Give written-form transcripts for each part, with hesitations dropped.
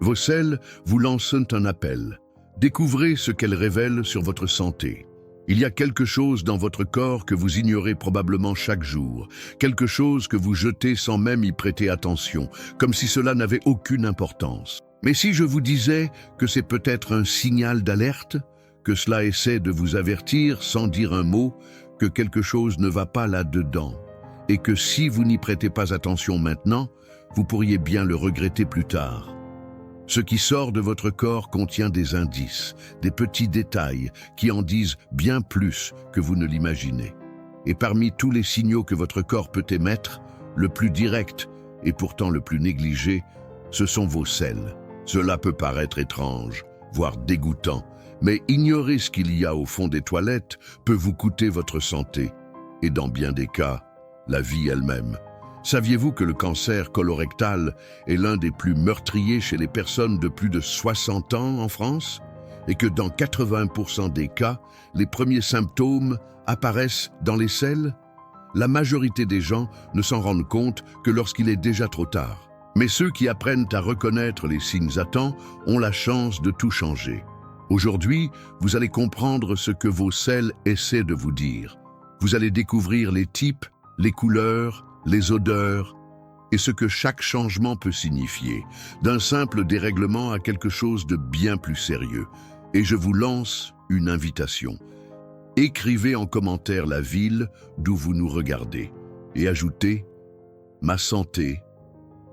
Vos selles vous lancent un appel. Découvrez ce qu'elles révèlent sur votre santé. Il y a quelque chose dans votre corps que vous ignorez probablement chaque jour, quelque chose que vous jetez sans même y prêter attention, comme si cela n'avait aucune importance. Mais si je vous disais que c'est peut-être un signal d'alerte, que cela essaie de vous avertir sans dire un mot, que quelque chose ne va pas là-dedans, et que si vous n'y prêtez pas attention maintenant, vous pourriez bien le regretter plus tard. Ce qui sort de votre corps contient des indices, des petits détails qui en disent bien plus que vous ne l'imaginez. Et parmi tous les signaux que votre corps peut émettre, le plus direct et pourtant le plus négligé, ce sont vos selles. Cela peut paraître étrange, voire dégoûtant, mais ignorer ce qu'il y a au fond des toilettes peut vous coûter votre santé, et dans bien des cas, la vie elle-même. Saviez-vous que le cancer colorectal est l'un des plus meurtriers chez les personnes de plus de 60 ans en France? Et que dans 80% des cas, les premiers symptômes apparaissent dans les selles? La majorité des gens ne s'en rendent compte que lorsqu'il est déjà trop tard. Mais ceux qui apprennent à reconnaître les signes à temps ont la chance de tout changer. Aujourd'hui, vous allez comprendre ce que vos selles essaient de vous dire. Vous allez découvrir les types, les couleurs, les odeurs et ce que chaque changement peut signifier, d'un simple dérèglement à quelque chose de bien plus sérieux. Et je vous lance une invitation. Écrivez en commentaire la ville d'où vous nous regardez et ajoutez « Ma santé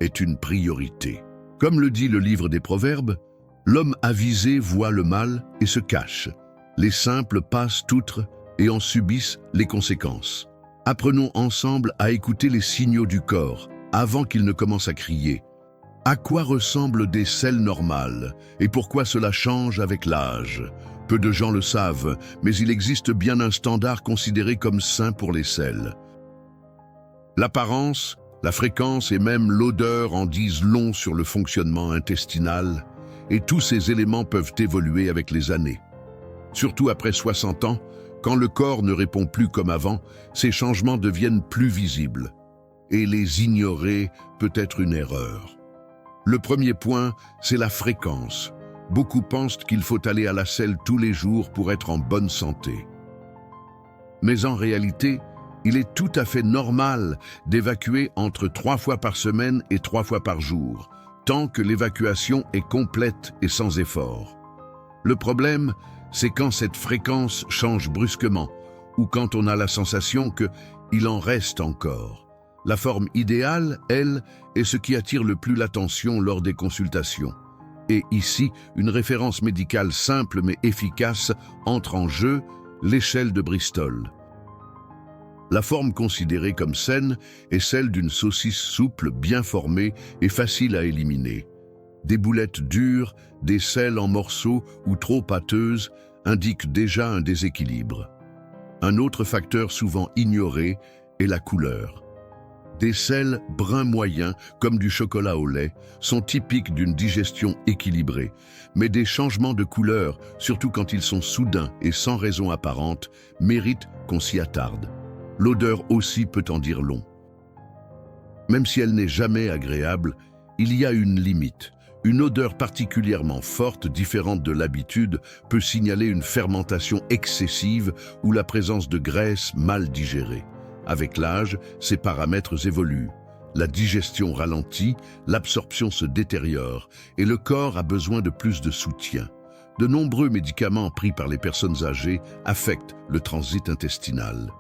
est une priorité ». Comme le dit le livre des Proverbes, l'homme avisé voit le mal et se cache. Les simples passent outre et en subissent les conséquences. Apprenons ensemble à écouter les signaux du corps avant qu'il ne commence à crier. À quoi ressemblent des selles normales et pourquoi cela change avec l'âge? Peu de gens le savent, mais il existe bien un standard considéré comme sain pour les selles. L'apparence, la fréquence et même l'odeur en disent long sur le fonctionnement intestinal, et tous ces éléments peuvent évoluer avec les années. Surtout après 60 ans, quand le corps ne répond plus comme avant, ces changements deviennent plus visibles. Et les ignorer peut être une erreur. Le premier point, c'est la fréquence. Beaucoup pensent qu'il faut aller à la selle tous les jours pour être en bonne santé. Mais en réalité, il est tout à fait normal d'évacuer entre 3 fois par semaine et 3 fois par jour, tant que l'évacuation est complète et sans effort. Le problème, c'est quand cette fréquence change brusquement ou quand on a la sensation qu'il en reste encore. La forme idéale, elle, est ce qui attire le plus l'attention lors des consultations. Et ici, une référence médicale simple mais efficace entre en jeu, l'échelle de Bristol. La forme considérée comme saine est celle d'une saucisse souple, bien formée et facile à éliminer. Des boulettes dures, des selles en morceaux ou trop pâteuses indiquent déjà un déséquilibre. Un autre facteur souvent ignoré est la couleur. Des selles brun moyen, comme du chocolat au lait, sont typiques d'une digestion équilibrée, mais des changements de couleur, surtout quand ils sont soudains et sans raison apparente, méritent qu'on s'y attarde. L'odeur aussi peut en dire long. Même si elle n'est jamais agréable, il y a une limite. Une odeur particulièrement forte, différente de l'habitude, peut signaler une fermentation excessive ou la présence de graisse mal digérée. Avec l'âge, ces paramètres évoluent. La digestion ralentit, l'absorption se détériore et le corps a besoin de plus de soutien. De nombreux médicaments pris par les personnes âgées affectent le transit intestinal.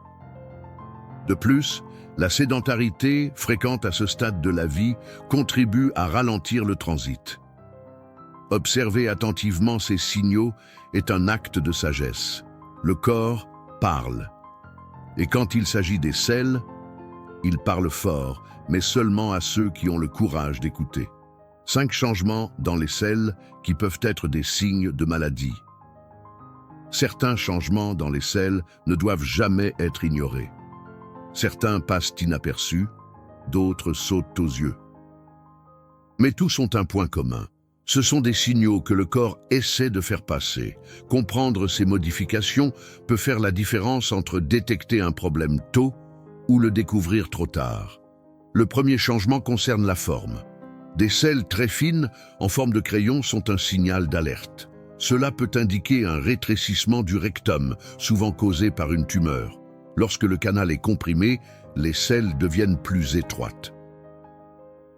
De plus, la sédentarité, fréquente à ce stade de la vie, contribue à ralentir le transit. Observer attentivement ces signaux est un acte de sagesse. Le corps parle. Et quand il s'agit des selles, il parle fort, mais seulement à ceux qui ont le courage d'écouter. 5 changements dans les selles qui peuvent être des signes de maladie. Certains changements dans les selles ne doivent jamais être ignorés. Certains passent inaperçus, d'autres sautent aux yeux. Mais tous ont un point commun. Ce sont des signaux que le corps essaie de faire passer. Comprendre ces modifications peut faire la différence entre détecter un problème tôt ou le découvrir trop tard. Le premier changement concerne la forme. Des selles très fines, en forme de crayon, sont un signal d'alerte. Cela peut indiquer un rétrécissement du rectum, souvent causé par une tumeur. Lorsque le canal est comprimé, les selles deviennent plus étroites.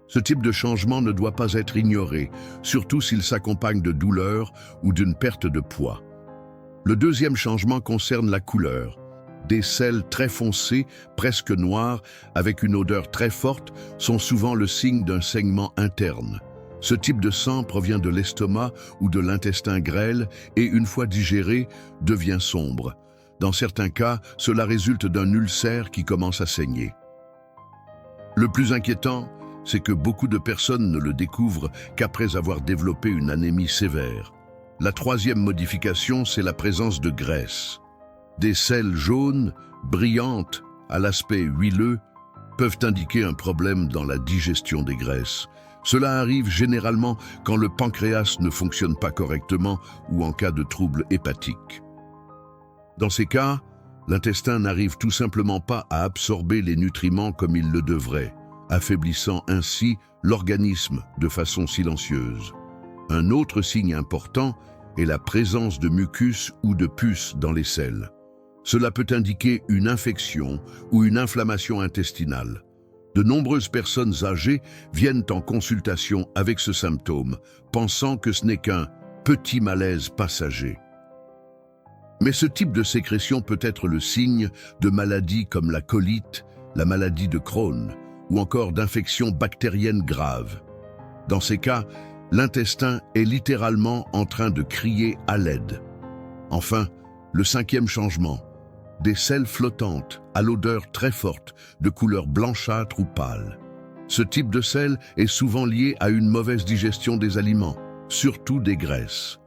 Ce type de changement ne doit pas être ignoré, surtout s'il s'accompagne de douleurs ou d'une perte de poids. Le deuxième changement concerne la couleur. Des selles très foncées, presque noires, avec une odeur très forte, sont souvent le signe d'un saignement interne. Ce type de sang provient de l'estomac ou de l'intestin grêle et, une fois digéré, devient sombre. Dans certains cas, cela résulte d'un ulcère qui commence à saigner. Le plus inquiétant, c'est que beaucoup de personnes ne le découvrent qu'après avoir développé une anémie sévère. La troisième modification, c'est la présence de graisse. Des selles jaunes, brillantes, à l'aspect huileux, peuvent indiquer un problème dans la digestion des graisses. Cela arrive généralement quand le pancréas ne fonctionne pas correctement ou en cas de troubles hépatiques. Dans ces cas, l'intestin n'arrive tout simplement pas à absorber les nutriments comme il le devrait, affaiblissant ainsi l'organisme de façon silencieuse. Un autre signe important est la présence de mucus ou de pus dans les selles. Cela peut indiquer une infection ou une inflammation intestinale. De nombreuses personnes âgées viennent en consultation avec ce symptôme, pensant que ce n'est qu'un petit malaise passager. Mais ce type de sécrétion peut être le signe de maladies comme la colite, la maladie de Crohn, ou encore d'infections bactériennes graves. Dans ces cas, l'intestin est littéralement en train de crier à l'aide. Enfin, le cinquième changement, des selles flottantes à l'odeur très forte, de couleur blanchâtre ou pâle. Ce type de sel est souvent lié à une mauvaise digestion des aliments, surtout des graisses.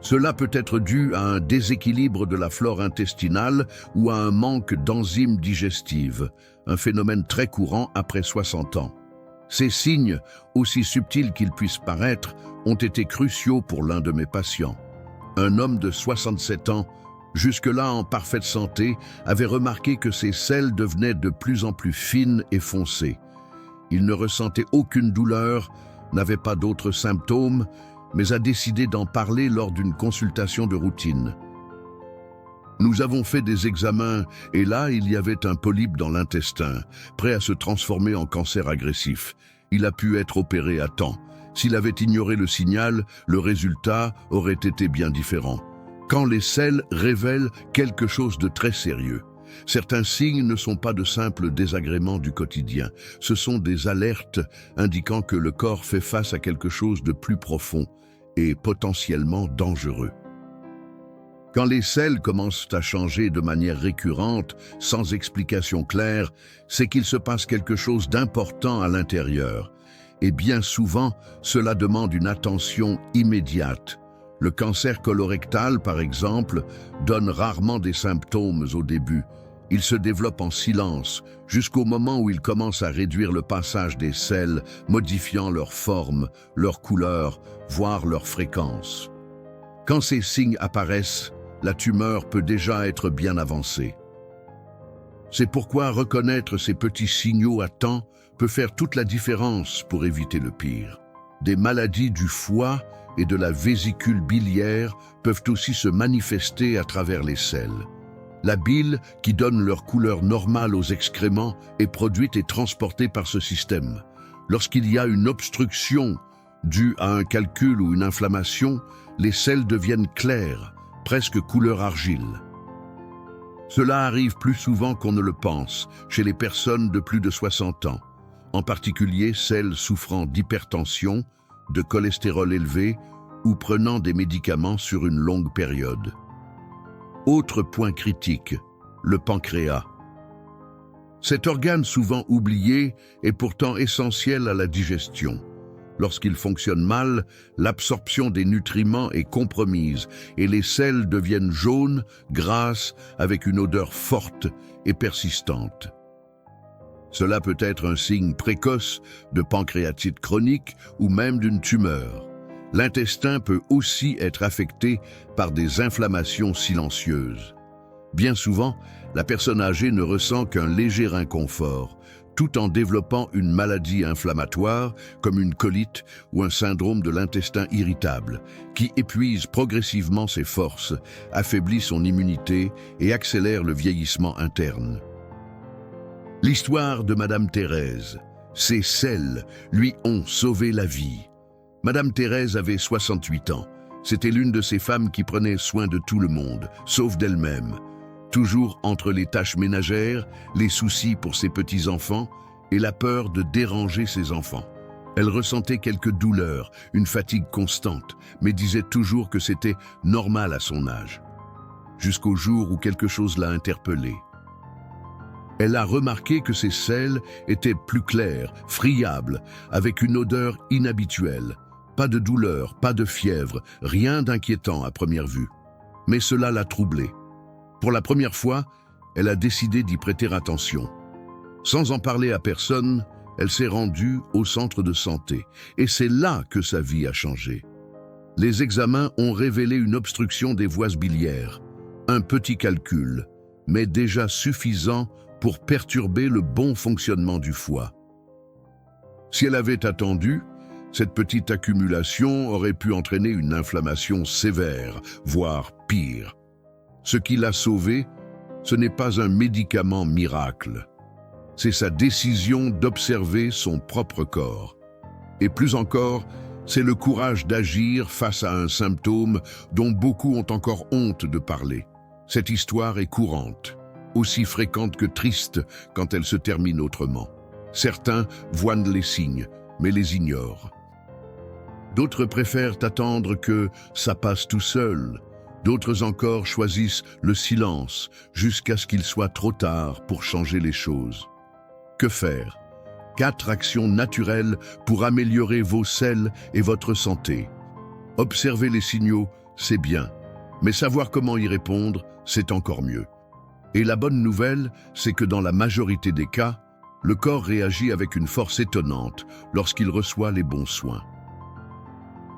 Cela peut être dû à un déséquilibre de la flore intestinale ou à un manque d'enzymes digestives, un phénomène très courant après 60 ans. Ces signes, aussi subtils qu'ils puissent paraître, ont été cruciaux pour l'un de mes patients. Un homme de 67 ans, jusque-là en parfaite santé, avait remarqué que ses selles devenaient de plus en plus fines et foncées. Il ne ressentait aucune douleur, n'avait pas d'autres symptômes, mais a décidé d'en parler lors d'une consultation de routine. Nous avons fait des examens et là, il y avait un polype dans l'intestin, prêt à se transformer en cancer agressif. Il a pu être opéré à temps. S'il avait ignoré le signal, le résultat aurait été bien différent. Quand les selles révèlent quelque chose de très sérieux, certains signes ne sont pas de simples désagréments du quotidien. Ce sont des alertes indiquant que le corps fait face à quelque chose de plus profond et potentiellement dangereux. Quand les selles commencent à changer de manière récurrente, sans explication claire, c'est qu'il se passe quelque chose d'important à l'intérieur. Et bien souvent, cela demande une attention immédiate. Le cancer colorectal, par exemple, donne rarement des symptômes au début. Il se développe en silence, jusqu'au moment où il commence à réduire le passage des selles, modifiant leur forme, leur couleur, voire leur fréquence. Quand ces signes apparaissent, la tumeur peut déjà être bien avancée. C'est pourquoi reconnaître ces petits signaux à temps peut faire toute la différence pour éviter le pire. Des maladies du foie et de la vésicule biliaire peuvent aussi se manifester à travers les selles. La bile, qui donne leur couleur normale aux excréments, est produite et transportée par ce système. Lorsqu'il y a une obstruction due à un calcul ou une inflammation, les selles deviennent claires, presque couleur argile. Cela arrive plus souvent qu'on ne le pense chez les personnes de plus de 60 ans, en particulier celles souffrant d'hypertension, de cholestérol élevé ou prenant des médicaments sur une longue période. Autre point critique, le pancréas. Cet organe souvent oublié est pourtant essentiel à la digestion. Lorsqu'il fonctionne mal, l'absorption des nutriments est compromise et les selles deviennent jaunes, grasses, avec une odeur forte et persistante. Cela peut être un signe précoce de pancréatite chronique ou même d'une tumeur. L'intestin peut aussi être affecté par des inflammations silencieuses. Bien souvent, la personne âgée ne ressent qu'un léger inconfort, tout en développant une maladie inflammatoire comme une colite ou un syndrome de l'intestin irritable, qui épuise progressivement ses forces, affaiblit son immunité et accélère le vieillissement interne. L'histoire de Madame Thérèse. Ces sels lui ont sauvé la vie. Madame Thérèse avait 68 ans. C'était l'une de ces femmes qui prenaient soin de tout le monde, sauf d'elle-même. Toujours entre les tâches ménagères, les soucis pour ses petits-enfants et la peur de déranger ses enfants. Elle ressentait quelques douleurs, une fatigue constante, mais disait toujours que c'était normal à son âge. Jusqu'au jour où quelque chose l'a interpellée. Elle a remarqué que ses selles étaient plus claires, friables, avec une odeur inhabituelle. Pas de douleur, pas de fièvre, rien d'inquiétant à première vue. Mais cela l'a troublée. Pour la première fois, elle a décidé d'y prêter attention. Sans en parler à personne, elle s'est rendue au centre de santé. Et c'est là que sa vie a changé. Les examens ont révélé une obstruction des voies biliaires. Un petit calcul, mais déjà suffisant pour perturber le bon fonctionnement du foie. Si elle avait attendu, cette petite accumulation aurait pu entraîner une inflammation sévère, voire pire. Ce qui l'a sauvée, ce n'est pas un médicament miracle. C'est sa décision d'observer son propre corps. Et plus encore, c'est le courage d'agir face à un symptôme dont beaucoup ont encore honte de parler. Cette histoire est courante, aussi fréquente que triste quand elle se termine autrement. Certains voient les signes, mais les ignorent. D'autres préfèrent attendre que ça passe tout seul. D'autres encore choisissent le silence jusqu'à ce qu'il soit trop tard pour changer les choses. Que faire? 4 actions naturelles pour améliorer vos selles et votre santé. Observer les signaux, c'est bien, mais savoir comment y répondre, c'est encore mieux. Et la bonne nouvelle, c'est que dans la majorité des cas, le corps réagit avec une force étonnante lorsqu'il reçoit les bons soins.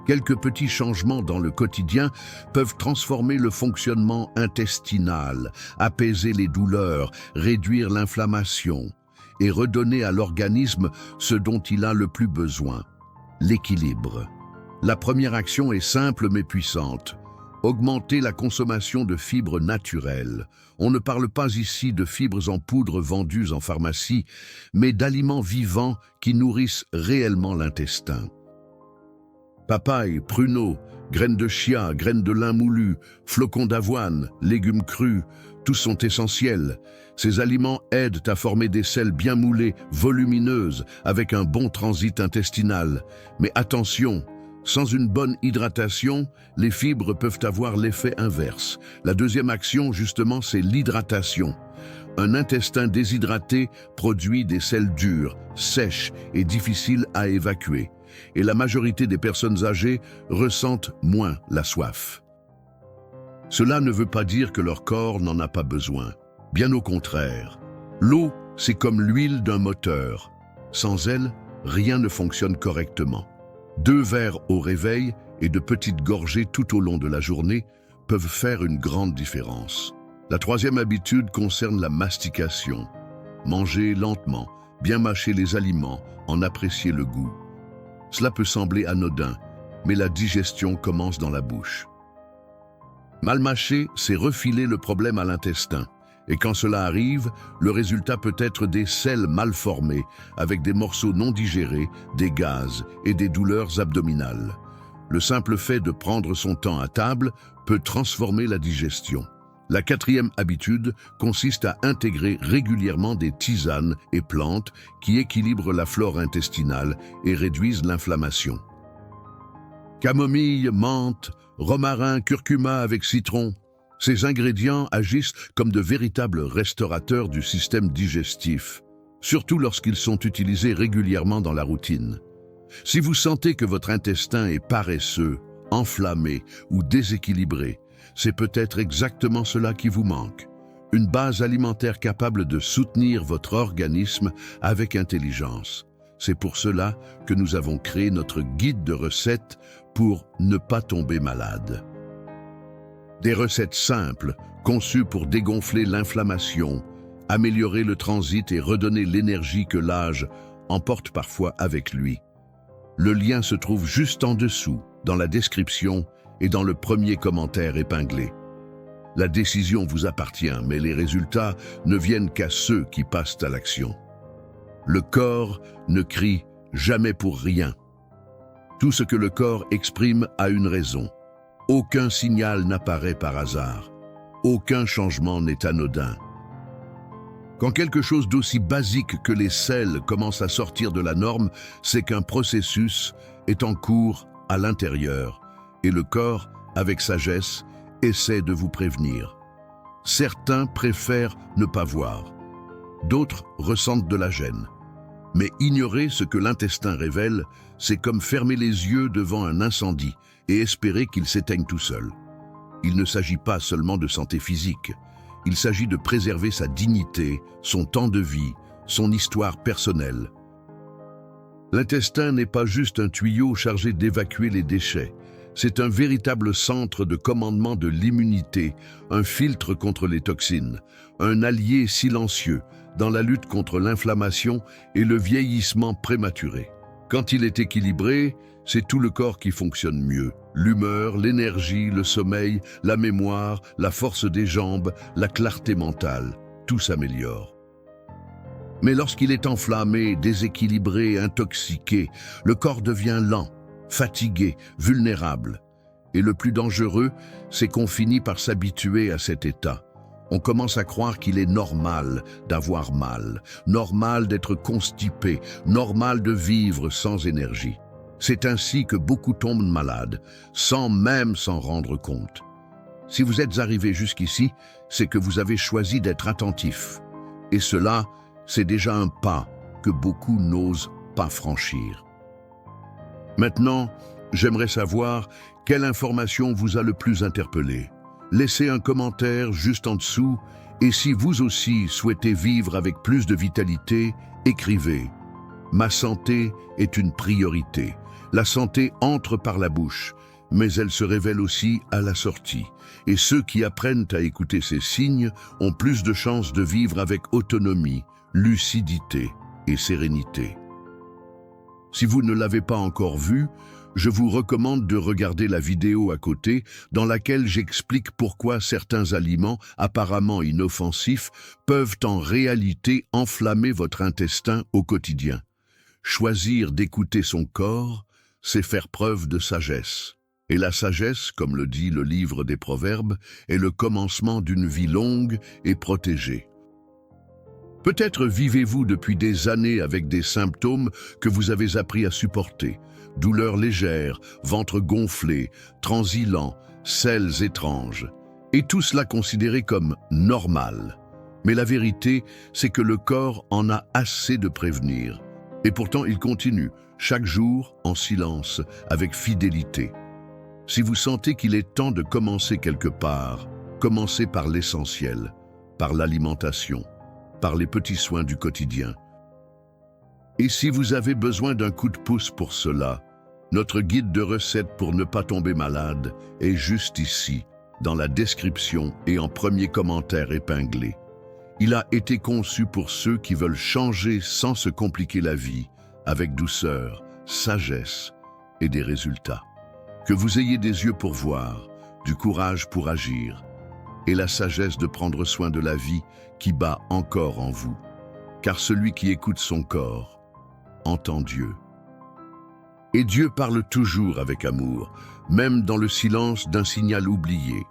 Quelques petits changements dans le quotidien peuvent transformer le fonctionnement intestinal, apaiser les douleurs, réduire l'inflammation et redonner à l'organisme ce dont il a le plus besoin, l'équilibre. La première action est simple mais puissante. Augmenter la consommation de fibres naturelles. On ne parle pas ici de fibres en poudre vendues en pharmacie, mais d'aliments vivants qui nourrissent réellement l'intestin. Papaye, pruneaux, graines de chia, graines de lin moulu, flocons d'avoine, légumes crus, tous sont essentiels. Ces aliments aident à former des selles bien moulées, volumineuses, avec un bon transit intestinal. Mais attention, sans une bonne hydratation, les fibres peuvent avoir l'effet inverse. La deuxième action, justement, c'est l'hydratation. Un intestin déshydraté produit des selles dures, sèches et difficiles à évacuer. Et la majorité des personnes âgées ressentent moins la soif. Cela ne veut pas dire que leur corps n'en a pas besoin. Bien au contraire. L'eau, c'est comme l'huile d'un moteur. Sans elle, rien ne fonctionne correctement. 2 verres au réveil et de petites gorgées tout au long de la journée peuvent faire une grande différence. La troisième habitude concerne la mastication. Manger lentement, bien mâcher les aliments, en apprécier le goût. Cela peut sembler anodin, mais la digestion commence dans la bouche. Mal mâcher, c'est refiler le problème à l'intestin. Et quand cela arrive, le résultat peut être des selles mal formées, avec des morceaux non digérés, des gaz et des douleurs abdominales. Le simple fait de prendre son temps à table peut transformer la digestion. La 4e habitude consiste à intégrer régulièrement des tisanes et plantes qui équilibrent la flore intestinale et réduisent l'inflammation. Camomille, menthe, romarin, curcuma avec citron. Ces ingrédients agissent comme de véritables restaurateurs du système digestif, surtout lorsqu'ils sont utilisés régulièrement dans la routine. Si vous sentez que votre intestin est paresseux, enflammé ou déséquilibré, c'est peut-être exactement cela qui vous manque. Une base alimentaire capable de soutenir votre organisme avec intelligence. C'est pour cela que nous avons créé notre guide de recettes pour ne pas tomber malade. Des recettes simples, conçues pour dégonfler l'inflammation, améliorer le transit et redonner l'énergie que l'âge emporte parfois avec lui. Le lien se trouve juste en dessous, dans la description et dans le premier commentaire épinglé. La décision vous appartient, mais les résultats ne viennent qu'à ceux qui passent à l'action. Le corps ne crie jamais pour rien. Tout ce que le corps exprime a une raison. Aucun signal n'apparaît par hasard. Aucun changement n'est anodin. Quand quelque chose d'aussi basique que les selles commence à sortir de la norme, c'est qu'un processus est en cours à l'intérieur, et le corps, avec sagesse, essaie de vous prévenir. Certains préfèrent ne pas voir. D'autres ressentent de la gêne. Mais ignorer ce que l'intestin révèle, c'est comme fermer les yeux devant un incendie et espérer qu'il s'éteigne tout seul. Il ne s'agit pas seulement de santé physique. Il s'agit de préserver sa dignité, son temps de vie, son histoire personnelle. L'intestin n'est pas juste un tuyau chargé d'évacuer les déchets. C'est un véritable centre de commandement de l'immunité, un filtre contre les toxines, un allié silencieux dans la lutte contre l'inflammation et le vieillissement prématuré. Quand il est équilibré, c'est tout le corps qui fonctionne mieux. L'humeur, l'énergie, le sommeil, la mémoire, la force des jambes, la clarté mentale, tout s'améliore. Mais lorsqu'il est enflammé, déséquilibré, intoxiqué, le corps devient lent, fatigué, vulnérable. Et le plus dangereux, c'est qu'on finit par s'habituer à cet état. On commence à croire qu'il est normal d'avoir mal, normal d'être constipé, normal de vivre sans énergie. C'est ainsi que beaucoup tombent malades, sans même s'en rendre compte. Si vous êtes arrivé jusqu'ici, c'est que vous avez choisi d'être attentif. Et cela, c'est déjà un pas que beaucoup n'osent pas franchir. Maintenant, j'aimerais savoir quelle information vous a le plus interpellé. Laissez un commentaire juste en dessous et si vous aussi souhaitez vivre avec plus de vitalité, écrivez « Ma santé est une priorité ». La santé entre par la bouche, mais elle se révèle aussi à la sortie. Et ceux qui apprennent à écouter ces signes ont plus de chances de vivre avec autonomie, lucidité et sérénité. Si vous ne l'avez pas encore vu, je vous recommande de regarder la vidéo à côté dans laquelle j'explique pourquoi certains aliments apparemment inoffensifs peuvent en réalité enflammer votre intestin au quotidien. Choisir d'écouter son corps, c'est faire preuve de sagesse. Et la sagesse, comme le dit le livre des Proverbes, est le commencement d'une vie longue et protégée. Peut-être vivez-vous depuis des années avec des symptômes que vous avez appris à supporter. Douleurs légères, ventre gonflé, transit lent, selles étranges. Et tout cela considéré comme normal. Mais la vérité, c'est que le corps en a assez de prévenir. Et pourtant, il continue, chaque jour, en silence, avec fidélité. Si vous sentez qu'il est temps de commencer quelque part, commencez par l'essentiel, par l'alimentation, par les petits soins du quotidien. Et si vous avez besoin d'un coup de pouce pour cela, notre guide de recettes pour ne pas tomber malade est juste ici, dans la description et en premier commentaire épinglé. Il a été conçu pour ceux qui veulent changer sans se compliquer la vie, avec douceur, sagesse et des résultats. Que vous ayez des yeux pour voir, du courage pour agir et la sagesse de prendre soin de la vie qui bat encore en vous. Car celui qui écoute son corps entend Dieu. Et Dieu parle toujours avec amour, même dans le silence d'un signal oublié.